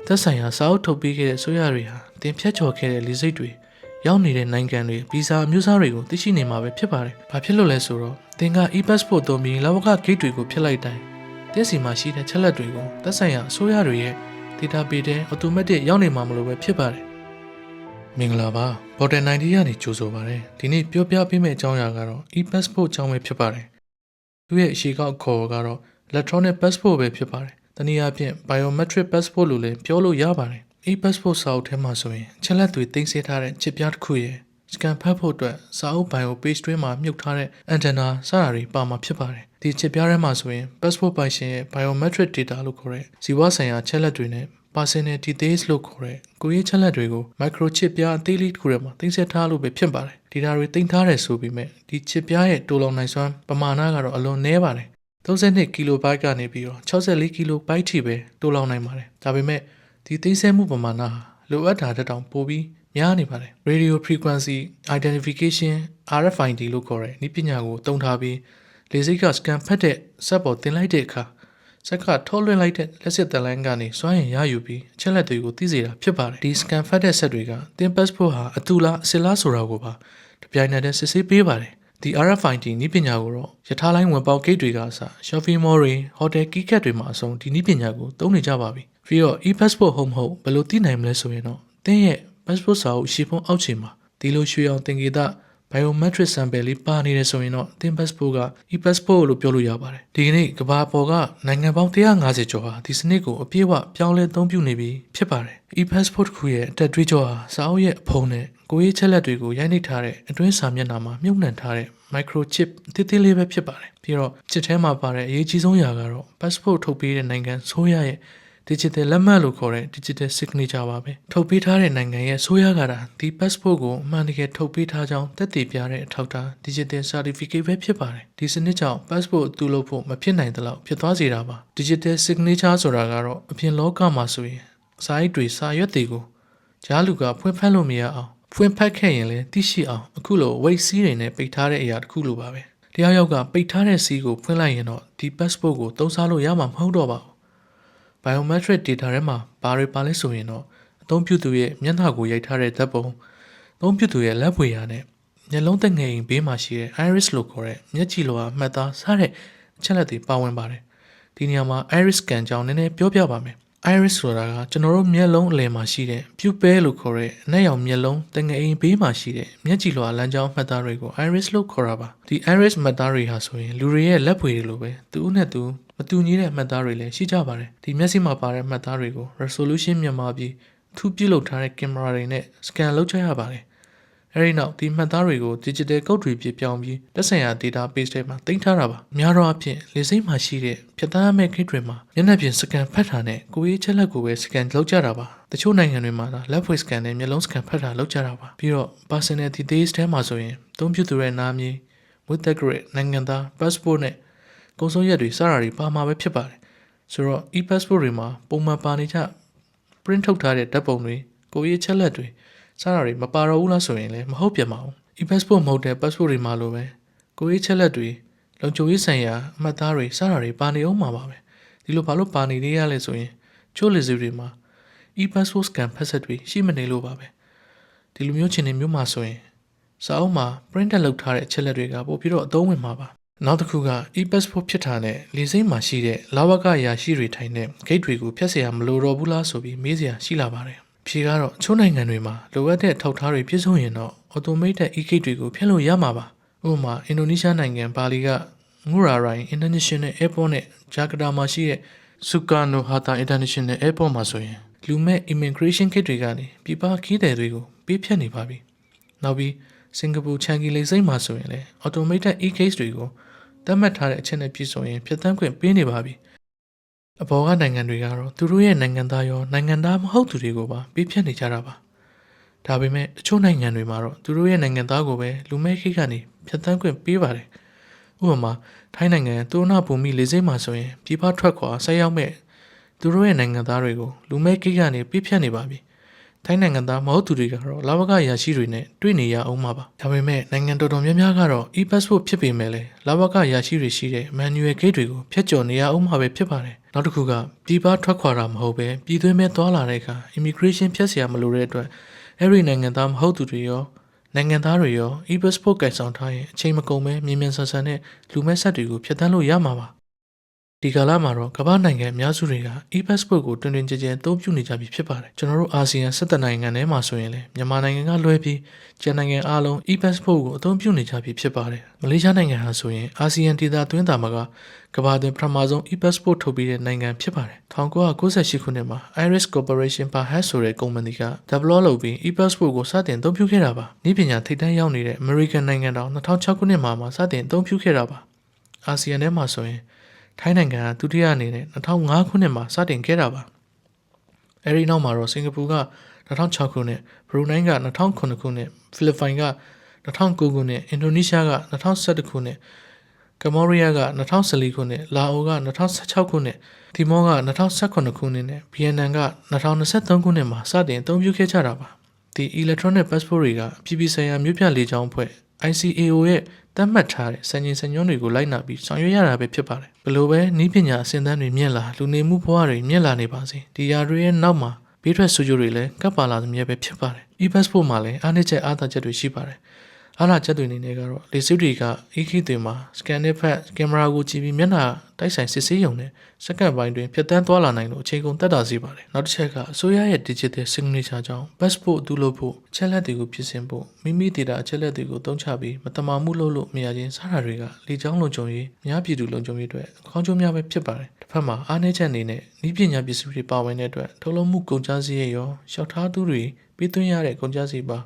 သက်ဆိုင်ရာစာအုပ်ထုတ်ပေးခဲ့တဲ့ဆိုရတွေဟာတင်ဖြတ်ကျော်ခဲ့တဲ့လေစိတ်တွေရောက်နေတဲ့နိုင်ငံတွေဗီဇာအမျိုးအစားတွေကိုသိရှိနေမှာပဲဖြစ်ပါတယ်။ဘာဖြစ်လို့လဲဆိုတော့တင်က e-passport သုံးပြီးလဝကဂိတ်တွေကိုဖျက်လိုက်တိုင်းတင်စီမှာရှိတဲ့ချက်လက်တွေကိုသက်ဆိုင်ရာဆိုရတွေရဲ့ database ထဲ automatic ရောက်နေမှာမလို့ပဲဖြစ်ပါတယ်။မင်္ဂလာပါ Border 90ကနေကြိုဆိုပါရစေ။ဒီနေ့ပြောပြပေးမယ့်အကြောင်းအရာကတော့ e-passport အကြောင်းပဲဖြစ်ပါတယ်။သူ့ရဲ့အရှိကောက်ခေါ်ကတော့ electronic passport ပဲဖြစ်ပါတယ်။တနည်းအားဖြင့် biometric passport လို့လည်းပြောလို့ရပါတယ်။ e-passport စာအုပ်ထဲမှာဆိုရင်ချက်လက်တွေတင်ဆက်ထားတဲ့ချစ်ပြားတစ်ခုရဲ့ scan ဖတ်ဖို့အတွက်စာအုပ် bio page တွင်းမှာမြုပ်ထားတဲ့ antenna စတာတွေပါမှာဖြစ်ပါတယ်။ဒီချစ်ပြားထဲမှာဆိုရင် passport ပိုင်ရှင်ရဲ့ biometric data လို့ခေါ်တဲ့ဇီဝဆိုင်ရာချက်လက်တွေနဲ့ personal details လို့ခေါ်တဲ့ကိုယ်ရေးချက်လက်တွေကို microchip ပြားအသေးလေးတစ်ခုထဲမှာတင်ဆက်ထားလို့ပဲဖြစ်ပါတယ်။ data တွေတင်ထားတယ်ဆိုပေမဲ့ဒီချစ်ပြားရဲ့တိုးလောင်နိုင်စွမ်းပမာဏကတော့အလွန်နည်းပါတယ်။32 kilobyte ကနေပြီးတော့64 kilobyte ထိပဲတိုးလောင်နိုင်ပါတယ်။ဒါပေမဲ့ဒီသိမ်းဆည်းမှုပမာဏဟာလိုအပ်တာတက်တောင်ပိုပြီးများနေပါတယ် Radio Frequency Identification RFID လို့ခေါ်တဲ့နည်းပညာကိုသုံးထားပြီးလေဆိပ်က scan ဖတ်တဲ့စက်ပေါ်တင်လိုက်တဲ့အခါစက်ကထုတ်လွှင့်လိုက်တဲ့လက်စစ်တလန်းကနေစွမ်းအင်ရယူပြီးအချက်လက်တွေကိုသိစေတာဖြစ်ပါတယ်ဒီ scan ဖတ်တဲ့စက်တွေကတင် passport ဟာအတူလားအစစ်လားဆိုတာကိုပါတပြိုင်နက်တည်းစစ်ဆေးပေးပါတယ်ဒီ RFID နည်းပညာကိုတော့ရထားလိုင်းဝင်ပေါက်ဂိတ်တွေကအစ shopping mall တွေ hotel key card တွေမှာအဆုံးဒီနည်းပညာကိုသုံးနေကြပါပြီပြီးတော့ e-passport ဟုတ်မဟုတ်ဘယ်လိုသိနိုင်မလဲဆိုရင်တော့တင်းရဲ့ passport စာအုပ်ရှေ့ဖုံးအောက်ခြေမှာဒီလိုရွှေအောင်သင်္ကေတ biometric sample လေးပါနေတယ်ဆိုရင်တော့တင်း passport က e-passport လို့ပြောလို့ရပါတယ်ဒီကနေ့ကမ္ဘာပေါ်ကနိုင်ငံပေါင်း150ကျော်ဟာဒီစနစ်ကိုအပြည့်အဝပြောင်းလဲအသုံးပြုနေပြီဖြစ်ပါတယ် e-passport တစ်ခုရဲ့အတက်တွေးကြောဟာစာအုပ်ရဲ့အဖုံးနဲ့ကိုယ်ရေးချက်လက်တွေကိုရိုက်နှိပ်ထားတဲ့အတွင်းစာမျက်နှာမှာမြုပ်နှံထားတဲ့ microchip တိတိလေးပဲဖြစ်ပါတယ်ပြီးတော့ချစ်ထဲမှာပါတဲ့အရေးကြီးဆုံးအရာကတော့ passport ထုတ်ပေးတဲ့နိုင်ငံဆိုရရဲ့digital လက်မှတ်လို့ခေါ်တဲ့ digital signature ပါပဲထုတ်ပေးထားတဲ့နိုင်ငံရဲ့ဆိုရကတာဒီ passport ကိုအမှန်တကယ်ထုတ်ပေးထားကြောင်းသက်သေပြတဲ့အထောက်အထား digital certificate ပဲဖြစ်ပါတယ်ဒီစနစ်ကြောင့် passport အတူလို့ဖို့မဖြစ်နိုင်တဲ့လောက်ဖြစ်သွားစေတာပါ digital signature ဆိုတာကတော့အပြင်လောကမှာဆိုရင်စာအိတ်တွေစာရွက်တွေကိုကြားလူကဖွင့်ဖတ်လို့မရအောင်ဖွင့်ဖတ်ခဲ့ရင်လည်းသိရှိအောင်အခုလို weight စီးတွေနဲ့ပိတ်ထားတဲ့အရာတစ်ခုလိုပါပဲတယောက်ယောက်ကပိတ်ထားတဲ့စီးကိုဖွင့်လိုက်ရင်တော့ဒီ passport ကိုသုံးစားလို့ရမှာမဟုတ်တော့ပါဘူးbiometric data ထဲမှာဘာတွေပါလဲဆိုရင်တော့အသုံးပြုသူရဲ့မျက်နှာကိုရိုက်ထားတဲ့ဓာတ်ပုံအသုံးပြုသူရဲ့လက်ဖွေရာနဲ့မျက်လုံးသက်ငယ်ရင်ဘေးမှာရှိတဲ့ iris လို့ခေါ်တဲ့မျက်ကြည်လွှာမှတ်သားစတဲ့အချက်လက်တွေပါဝင်ပါတယ်ဒီနေရာမှာ iris scan ကြောင်းနည်းနည်းပြောပြပါမယ် iris ဆိုတာကကျွန်တော်တို့မျက်လုံးအလယ်မှာရှိတဲ့ pupil လို့ခေါ်တဲ့အနက်ရောင်မျက်လုံးတငယ်ရင်ဘေးမှာရှိတဲ့မျက်ကြည်လွှာလမ်းကြောင်းမှတ်သားတွေကို iris လို့ခေါ်တာပါဒီ iris မှတ်သားတွေဟာဆိုရင်လူတွေရဲ့လက်ဖွေတွေလိုပဲသူ့နဲ့သူမတူညီတဲ့မှတ်သားတွေလည်းရှိကြပါတယ်ဒီမျက်စိမှာပါတဲ့မှတ်သားတွေကို resolution မြင့်မားပြီးထူးပြုလုပ်ထားတဲ့ကင်မရာတွေနဲ့ scan လုပ်ချရပါတယ်အဲဒီနောက်ဒီမှတ်သားတွေကို digital code တွေပြပြောင်းပြီးသက်ဆိုင်ရာ database ထဲမှာတင်ထားတာပါများသောအားဖြင့်လေစိမ့်မှာရှိတဲ့ဖြတ်သန်းမဲ့ဂိတ်တွေမှာမျက်နှာပြင် scan ဖတ်တာနဲ့ကိုယ်ရေးချက်လက်ကိုပဲ scan လုပ်ကြတာပါတချို့နိုင်ငံတွေမှာလက်ဖွေ scan နဲ့မျက်လုံး scan ဖတ်တာလုပ်ကြတာပါပြီးတော့ personal details ထဲမှာဆိုရင်အသုံးပြုသူရဲ့နာမည်မွေးသက်ဂရက်နိုင်ငံသား passport နဲ့ကုန်ဆုံးရက်တွေစတာတွေပါမှာပဲဖြစ်ပါတယ်ဆိုတော့ e-passport တွေမှာပုံမှန်ပါနေကြ print ထုတ်ထားတဲ့ဓာတ်ပုံတွေကိုယ်ရေးချက်လက်တွေစတာတွေမပါတော့ဘူးလားဆိုရင်လည်းမဟုတ်ပြန်ပါဘူး e-passport မဟုတ်တဲ့ passport တွေမှာလိုပဲကိုယ်ရေးချက်လက်တွေလုံခြုံရေးဆိုင်ရာအမှတ်အသားတွေစတာတွေပါနေအောင်မှာပါပဲဒီလိုဘာလို့ပါနေရလဲဆိုရင်ချို့လေစုတွေမှာ e-passport scan ဖတ်ဆက်တွေရှိမနေလို့ပါပဲဒီလိုမျိုးခြေနေမျိုးမှာဆိုရင်စာအုပ်မှာ print လုပ်ထားတဲ့ချက်လက်တွေကပို့ပြီးတော့အသုံးဝင်မှာပါနောက်တစ်ခုက e-passport ဖြစ်တာနဲ့လေဆိပ်မှာရှိတဲ့လဝကရာရှိတွေထိုင်တဲ့ gate တွေကိုဖျက်เสียရမလိုတော့ဘူးလားဆိုပြီးမေးစရာရှိလာပါတယ်ဖြေကတော့ချို့နိုင်ငံတွေမှာလိုအပ်တဲ့ထောက်ထားတွေပြည့်စုံရင်တော့ automated e-gate တွေကိုဖျက်လို့ရမှာပါဥပမာအင်ဒိုနီးရှားနိုင်ငံဘာလီကငူရာရိုင်း International Airport နဲ့ဂျာကာတာမှာရှိတဲ့ Sukarno Hatta International Airport မှာဆိုရင်လူမဲ့ immigration gate တွေကနေပြည်ပခီးသည်တွေကိုပေးဖြတ်နေပါပြီနောက်ပြီးစင်ကာပူချန်ကီလေဆိပ်မှာဆိုရင်လည်း automated e-gate တွေကိုသတ်မှတ်ထားတဲ့အချက်နဲ့ပြည့်စုံရင်ဖြတ်သန်းခွင့်ပေးနေပါပြီအပေါ်ကနိုင်ငံတွေကတော့သူတို့ရဲ့နိုင်ငံသားရောနိုင်ငံသားမဟုတ်သူတွေကိုပါပေးဖြတ်နေကြတာပါဒါပေမဲ့တချို့နိုင်ငံတွေမှာတော့သူတို့ရဲ့နိုင်ငံသားကိုပဲလူမဲ့ခိကနေဖြတ်သန်းခွင့်ပေးပါတယ်ဥပမာထိုင်းနိုင်ငံတိုနာဘူမီလေဆိပ်မှာဆိုရင်ပြည်ပထွက်ခွာဆက်ရောက်မဲ့သူတို့ရဲ့နိုင်ငံသားတွေကိုလူမဲ့ခိကနေပေးဖြတ်နေပါပြီ ထိုင်းနိုင်ငံသားမဟုတ်သူတွေကတော့လဝကအရာရှိတွေနဲ့တွေ့နေရအောင်မှာပါဒါပေမဲ့နိုင်ငံတော်တော်များများကတော့ e-passport ဖြစ်ပေမဲ့လည်းလဝကအရာရှိတွေရှိတဲ့ manual gate တွေကိုဖျက်ကျော်နေရအောင်မှာပဲဖြစ်ပါတယ်နောက်တစ်ခုကပြည်ပထွက်ခွာတာမဟုတ်ပဲပြည်တွင်းမဲ့သွားလာတဲ့အခါ immigration ဖျက်เสียမလို့တဲ့အတွက်အဲ့ဒီနိုင်ငံသားမဟုတ်သူတွေရောနိုင်ငံသားတွေရော e-passport ကိုင်ဆောင်ထားရင်အချိန်မကုန်ပဲမြင်မြန်ဆန်ဆန်နဲ့လူမဲ့ဆက်တွေကိုဖျက်ဆီးလို့ရမှာပါဒီကာလမှာတော့ကမ္ဘာနိုင်ငံအများစုတွေက e-passport ကိုတွင်တွင်ကျယ်ကျယ်အသုံးပြုနေကြပြီဖြစ်ပါတယ်ကျွန်တော်တို့အာဆီယံ17နိုင်ငံထဲမှာဆိုရင်လည်းမြန်မာနိုင်ငံကလွှဲပြီးကျန်နိုင်ငံအားလုံး e-passport ကိုအသုံးပြုနေကြပြီဖြစ်ပါတယ်မလေးရှားနိုင်ငံဟာဆိုရင်အာဆီယံဒေသတွင်းသားမှာကမ္ဘာတွင်ပထမဆုံး e-passport ထုတ်ပေးတဲ့နိုင်ငံဖြစ်ပါတယ်1998ခုနှစ်မှာ Iris Corporation Berhad ဆိုတဲ့ကုမ္ပဏီက develop လုပ်ပြီး e-passport ကိုစတင်အသုံးပြုခဲ့တာပါ။ဤပညာထိပ်တန်းရောက်နေတဲ့ American နိုင်ငံတော်2006ခုနှစ်မှာစတင်အသုံးပြုခဲ့တာပါ။အာဆီယံထဲမှာဆိုရင်ထိုင်းနိုင်ငံကဒုတိယအနေနဲ့2005ခုနှစ်မှာစတင်ခဲ့တာပါ။အဲဒီနောက်မှာတော့စင်ကာပူက2006ခုနှစ်၊ဘရူနိုင်းက2009ခုနှစ်၊ဖိလစ်ပိုင်က2009ခုနှစ်၊အင်ဒိုနီးရှားက2011ခုနှစ်၊ကမ္ဘောဒီးယားက2014ခုနှစ်၊လာအိုက2016ခုနှစ်၊တီမောက2018ခုနှစ်နဲ့ဗီယက်နမ်က2023ခုနှစ်မှာစတင်အသုံးပြုခဲ့ကြတာပါ။ဒီ electronic passport တွေကအပြည်ပြည်ဆိုင်ရာမြို့ပြလေကြောင်းအဖွဲ့ ICAO ရဲ့သတ်မှတ်ထားတဲ့စံချိန်စံညွှန်းတွေကိုလိုက်နာပြီးဆောင်ရွက်ရတာပဲဖြစ်ပါတယ်။ဘလို့ပဲနည်းပညာအဆင့်အတန်းတွေမြင့်လာလူနေမှုဘဝတွေမြင့်လာနေပါစေ။ဒီຢာတွေရဲ့နောက်မှာဘေးထွက်ဆိုးကျိုးတွေလည်းကပ်ပါလာသမျှပဲဖြစ်ပါတယ်။ e-passport မှာလည်းအားနည်းချက်အားသာချက်တွေရှိပါတယ်။အားသာချက်တွေအနေနဲ့ကတော့လေစုတွေက e-key တွေမှာ scan နဲ့ဖတ်ကင်မရာကိုကြည့်ပြီးမျက်နှာတိုက်ဆိုင်စစ်ဆေးရုံနဲ့စက္ကန့်ပိုင်းတွင်ဖြတ်တန်းသွားလာနိုင်လို့အခြေကုန်တက်တာစေပါတယ်။နောက်တစ်ချက်ကအစိုးရရဲ့ digital signature ကြောင့် passport အတူလို့ဖို့အချက်လက်တွေကိုပြင်ဆင်ဖို့မိမိ data အချက်လက်တွေကိုသုံးချပြီးမတမာမှုလုပ်လို့မရခြင်းစတာတွေကလေကြောင်းလုံခြုံရေးများပြည်သူလုံခြုံရေးအတွက်အကောင်းကျိုးများပဲဖြစ်ပါတယ်။တစ်ဖက်မှာအားနည်းချက်အနေနဲ့ဤပညာပစ္စည်းတွေပါဝင်တဲ့အတွက်ထုတ်လုပ်မှုကုန်ကျစရိတ်ရောလျှောက်ထားသူတွေပြီးသွင်းရတဲ့ကုန်ကျစရိတ်ပ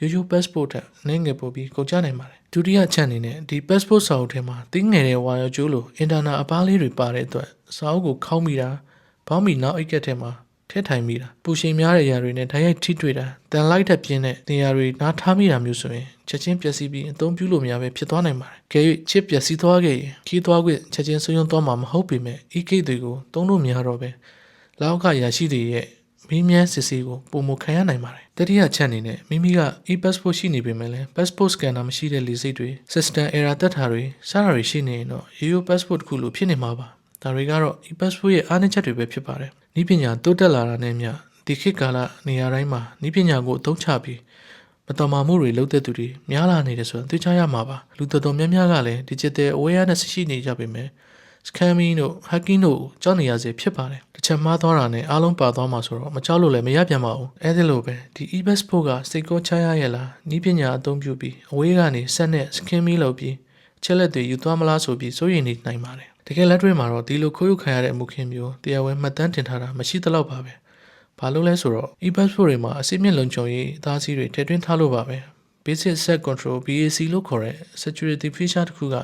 ါရိုးရိုး passport ထက်နည်းငယ်ပိုပြီးကုန်ကျနိုင်ပါတယ်ဒုတိယချက်အနေနဲ့ဒီ passport စာအုပ်ထဲမှာတင်းငယ်တဲ့ဝါရောကျိုးလို internal အပားလေးတွေပါတဲ့အတွက်စာအုပ်ကိုခေါင်းမိတာဘောင်းမိနောက်အိတ်ကက်ထဲမှာထည့်ထိုင်မိတာပူချိန်များတဲ့အရာတွေနဲ့ဓာတ်ရိုက်ထိတွေ့တာတန်လိုက်တဲ့ပြင်းတဲ့နေရာတွေနားထားမိတာမျိုးဆိုရင်ချက်ချင်းပျက်စီးပြီးအသုံးပြုလို့မရပဲဖြစ်သွားနိုင်ပါတယ်။ကဲ၍ချစ်ပျက်စီးသွားခဲ့ရင်ခီးသွားခွင့်ချက်ချင်းဆုံးယုံသွားမှာမဟုတ်ပေမဲ့ e-gate တွေကိုသုံးလို့မရတော့ပဲလောက်ကရရှိတဲ့ရဲ့မင်းမြန်းစစ်ဆေးကိုပုံမခံရနိုင်ပါတယ်။တတိယချက်အနေနဲ့မိမိက e-passport ရှိနေပေမဲ့လည်း passport scanner မရှိတဲ့လေဆိပ်တွေ system error တက်တာတွေစတာတွေရှိနေရင်တော့ရိုးရိုး passport တစ်ခုလိုဖြစ်နေမှာပါ။ဒါတွေကတော့ e-passport ရဲ့အားနည်းချက်တွေပဲဖြစ်ပါတယ်။ဤပညာတိုးတက်လာတာနဲ့မျှဒီခေတ်ကာလနေရာတိုင်းမှာဤပညာကိုအသုံးချပြီးမတော်မာမှုတွေလုပ်တဲ့သူတွေများလာနေတယ်ဆိုတော့သိချရမှာပါ။လူတော်တော်များများကလည်း digital awareness ရှိနေကြပေမဲ့ scamming တို့ hacking တို့ကြောက်နေရစေဖြစ်ပါတယ်။တစ်ချက်မှားသွားတာနဲ့အားလုံးပါသွားမှာဆိုတော့မကြောက်လို့လည်းမရပြန်ပါဘူး။အဲဒီလိုပဲဒီ e-passport ကစိတ်ကောချရရဲ့လားဤပညာအသုံးပြုပြီးအဝေးကနေဆက်နဲ့ scamming လုပ်ပြီးချက်လက်တွေယူသွားမလားဆိုပြီးစိုးရိမ်နေနိုင်ပါတယ်။တကယ်လက်တွေ့မှာတော့ဒီလိုခိုးယူခံရတဲ့အမှုခင်းမျိုးတရားဝင်မှတ်တမ်းတင်ထားတာမရှိသလောက်ပါပဲ။ဘာလို့လဲဆိုတော့ e-passport တွေမှာအစိမ့်မြင့်လုံခြုံရေးအသားစီးတွေထည့်သွင်းထားလို့ပါပဲ။ Basic Set Control BAC လို့ခေါ်တဲ့ security feature တစ်ခုက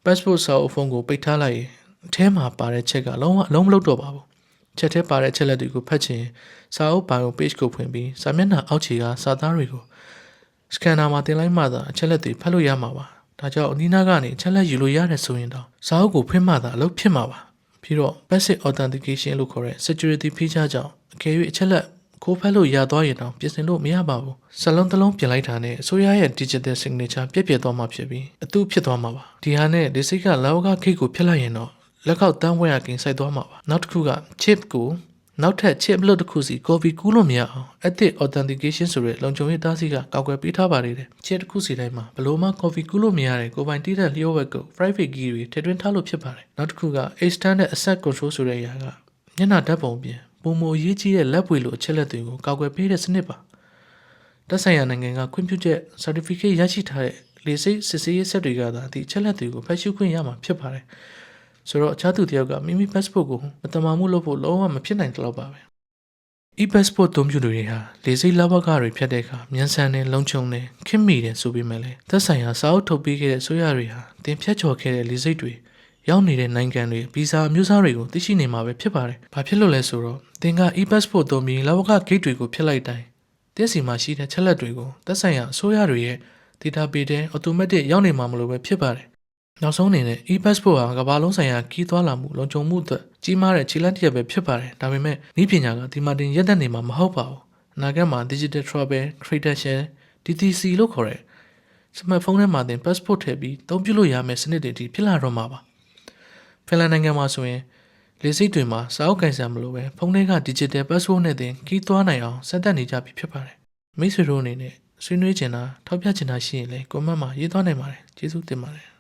passport စာအုပ်ဖုန်းကိုပိတ်ထားလိုက်ရင်အထဲမှာပါတဲ့ချက်ကလုံးဝအလုံးမလုံးတော့ပါဘူး။ချက်ထဲပါတဲ့ချက်လက်တွေကိုဖတ်ချင်စာအုပ်bio page ကိုဖွင့်ပြီးစာမျက်နှာအောက်ခြေကစာသားတွေကို scanner မှာတင်လိုက်မှသာအချက်လက်တွေဖတ်လို့ရမှာပါ။ဒါကြောင့်အနီးနားကနေအချက်လက်ယူလို့ရတယ်ဆိုရင်တော့စာအုပ်ကိုဖွင့်မှသာအလုပ်ဖြစ်မှာပါ။ပြီးတော့ passive authentication လို့ခေါ်တဲ့ security feature ကြောင့်အကယ်၍အချက်လက်ခိုးဖက်လို့ရသွားရင်တော့ပြင်ဆင်လို့မရပါဘူး။စလုံးတစ်လုံးပြင်လိုက်တာနဲ့အစိုးရရဲ့ digital signature ပြည့်ပြည့်သွားမှာဖြစ်ပြီးအတူဖြစ်သွားမှာပါ။ဒီဟာနဲ့ဒီစိတ်ကလောကခိတ်ကိုဖျက်လိုက်ရင်တော့လက်ကောက်တန်းဝဲရကင်စိုက်သွားမှာပါ။နောက်တစ်ခုက chip ကိုနောက်ထပ် chip လို့တစ်ခုစီ copy ကူးလို့မရအောင် ethic authentication ဆိုတဲ့လုံခြုံရေးတားဆီးကကောက်ွယ်ပေးထားပါလေတယ်။ chip တစ်ခုစီတိုင်းမှာဘလို့မှ copy ကူးလို့မရတဲ့ကိုပိုင်တိတဲ့လျှို့ဝှက်ကို private key တွေထည့်သွင်းထားလို့ဖြစ်ပါတယ်။နောက်တစ်ခုက extended asset control ဆိုတဲ့အရာကမျက်နှာဓာတ်ပုံပြင်ပုံမအရေးကြီးတဲ့လက်ပွေလိုအချက်လက်တွေကိုကောက်ွယ်ပေးတဲ့စနစ်ပါတက်ဆိုင်ရာနိုင်ငံကခွင့်ပြုချက် certificate ရရှိထားတဲ့လေဆိပ်စစ်ဆေးရေးဆက်တွေကသာဒီအချက်လက်တွေကိုဖတ်ရှုခွင့်ရမှာဖြစ်ပါတယ်ဆိုတော့အခြားသူတယောက်ကမိမိ passport ကိုမတမာမှုလုပ်ဖို့လုံးဝမဖြစ်နိုင်တော့ပါပဲ e-passport သုံးပြုတွေဟာလေဆိပ်လဘကတွေဖြတ်တဲ့အခါမြန်ဆန်တဲ့လုံခြုံတဲ့ခင်မိတဲ့ဆိုပေမဲ့လည်းသက်ဆိုင်ရာစာအုပ်ထုတ်ပေးခဲ့တဲ့ဆိုရတွေဟာတင်ဖြတ်ကျော်ခဲ့တဲ့လေဆိပ်တွေရောက်နေတဲ့နိုင်ငံတွေဗီဇာအမျိုးအစားတွေကိုသိရှိနေမှာပဲဖြစ်ပါတယ်။ဘာဖြစ်လို့လဲဆိုတော့သင်က e-passport သုံးပြီးလဝက gate တွေကိုဖျက်လိုက်တိုင်းတက်စီမှာရှိတဲ့ချက်လက်တွေကိုသက်ဆိုင်ရာအစိုးရတွေရဲ့ database ထဲ automatic ရောက်နေမှာမလို့ပဲဖြစ်ပါတယ်။နောက်ဆုံးအနေနဲ့ e-passport ဟာကမ္ဘာလုံးဆိုင်ရာခီးသွားလာမှုလုံခြုံမှုအတွက်ကြီးမားတဲ့ခြေလှမ်းတစ်ရပ်ပဲဖြစ်ပါတယ်။ဒါပေမဲ့ဤပညာကဒီမှာတင်ရက်သက်နေမှာမဟုတ်ပါဘူး။ အနာဂတ်မှာ Digital Travel Credential DTC လို့ခေါ်တဲ့စမတ်ဖုန်းထဲမှာတင် passport ထည့်ပြီးအသုံးပြုလို့ရမယ့်စနစ်တွေဖြစ်လာတော့မှာပါ။ဖင်လန်နိုင်ငံမှာဆိုရင်လေဆိပ်တွေမှာစာအုပ်ကိုင်ဆံမလို့ပဲဖုန်းထဲက Digital Passport နဲ့တင်ခီးသွားနိုင်အောင်စက်တက်နေကြပြီဖြစ်ပါတယ်။မိတ်ဆွေတို့အနေနဲ့ဆွေးနွေးချင်တာထောက်ပြချင်တာရှိရင်လည်း comment မှာရေးသွားနိုင်ပါတယ်။ကျေးဇူးတင်ပါတယ်။